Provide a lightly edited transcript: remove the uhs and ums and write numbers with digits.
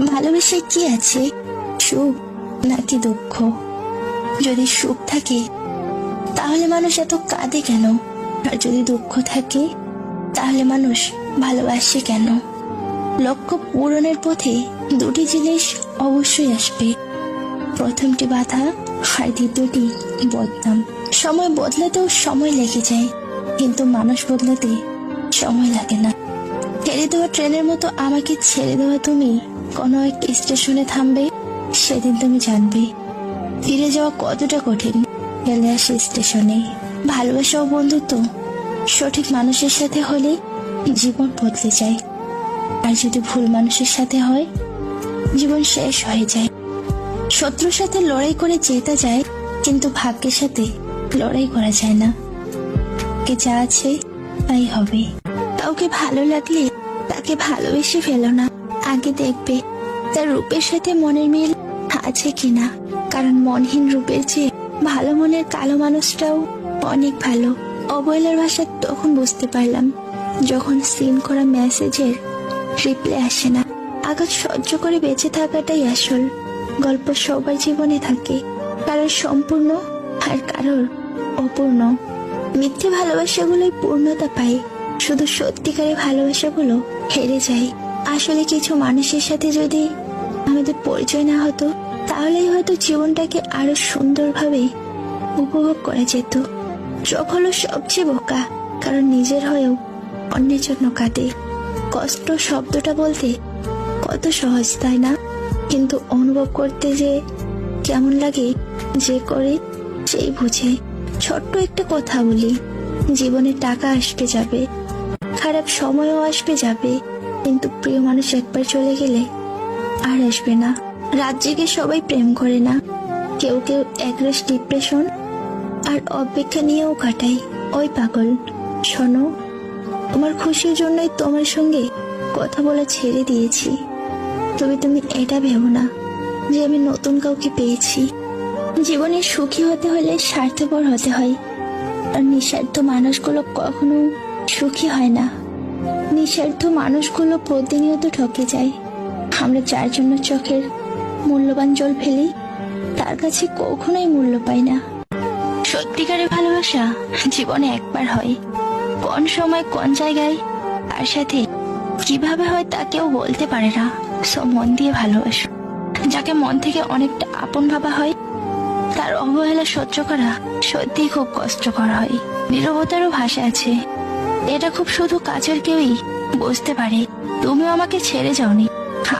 ভালোবাসায় কি আছে, সুখ নাকি দুঃখ? যদি সুখ থাকে তাহলে মানুষ এত কাঁদে কেন? আর যদি দুঃখ থাকে তাহলে মানুষ ভালোবাসে কেন? লক্ষ্য পূরণের পথে দুটি জিনিস অবশ্যই আসবে, প্রথমটি বাধা আর দ্বিতীয়টি বদনাম। সময় বদলাতেও সময় লেগে যায়, কিন্তু মানুষ বদলাতে সময় লাগে না। ছেড়ে দেওয়া ট্রেনের মতো আমাকে ছেড়ে দেওয়া তুমি কোনো এক স্টেশনে থামবে, সেদিন তুমি জানবে ফিরে যাওয়া কতটা কঠিন। ফেলে আসে স্টেশনে। ভালোবাসা ও বন্ধুত্ব সঠিক মানুষের সাথে হলে জীবন বদলে যায়, আর যদি ভুল মানুষের সাথে হয় জীবন শেষ হয়ে যায়। শত্রুর সাথে লড়াই করে জেতা যায়, কিন্তু ভাগ্যের সাথে লড়াই করা যায় না। কে যা আছে তাই হবে। কাউকে ভালো লাগলে তাকে ভালোবেসে ফেলো না, আগে দেখবে তার রূপের সাথে মনের মিল আছে কিনা। কারণ মনহীন রূপের চেয়ে ভালো মনের কালো মানুষটাও অনেক ভালো। অবহেলার ভাষা তখন বুঝতে পারলাম যখন সিন করা মেসেজের রিপ্লাই আসে না। আঘাত সহ্য করে বেঁচে থাকাটাই আসল গল্প। সবার জীবনে থাকে, কারোর সম্পূর্ণ আর কারোর অপূর্ণ। মিথ্যে ভালোবাসাগুলোই পূর্ণতা পায়, শুধু সত্যিকারের ভালোবাসাগুলো হেরে যায়। আসলে কিছু মানুষের সাথে যদি আমাদের পরিচয় না হতো, তাহলেই হয়তো জীবনটাকে আরো সুন্দরভাবে উপভোগ করা যেত। চোখ হলো সবচেয়ে বোকা, কারণ নিজের হয়েও অন্যের জন্য কাঁদে। কষ্ট শব্দটা বলতে কত সহজ, তাই না? কিন্তু অনুভব করতে যে কেমন লাগে, যে করে সেই বুঝে। ছোট্ট একটা কথা বলি, জীবনে টাকা আসবে যাবে, খারাপ সময়ও আসবে যাবে, কিন্তু প্রিয় মানুষ একবার চলে গেলে আর আসবে না। রাত জেগে সবাই প্রেম করে না, কেউ কেউ একরাশ ডিপ্রেশন আর অপেক্ষা নিয়েও কাটায়। ওই পাগল, শোনো, তোমার খুশির জন্যই তোমার সঙ্গে কথা বলা ছেড়ে দিয়েছি। তুমি এটা ভেবো না যে আমি নতুন কাউকে পেয়েছি। জীবনে সুখী হতে হলে স্বার্থপর হতে হয়, আর নিঃস্বার্থ মানুষগুলো কখনো সুখী হয় না। নিঃস্বার্থ মানুষগুলো প্রতিনিয়ত ঠকে যায়। আমরা যার জন্য চোখের মূল্যবান জল ফেলি, তার কাছে কখনোই মূল্য পাই না। সত্যিকারের ভালোবাসা জীবনে একবার হয়, কোন সময় কোন জায়গায় তার সাথে কিভাবে হয় তা কেউ বলতে পারে না। সব মন দিয়ে ভালোবাসো। যাকে মন থেকে অনেকটা আপন ভাবা হয়, তার অবহেলা সহ্য করা সত্যি খুব কষ্টকর হয়। নীরবতারও ভাষা আছে, এটা খুব শুধু কাছের কেউই বুঝতে পারে। তুমিও আমাকে ছেড়ে যাওনি,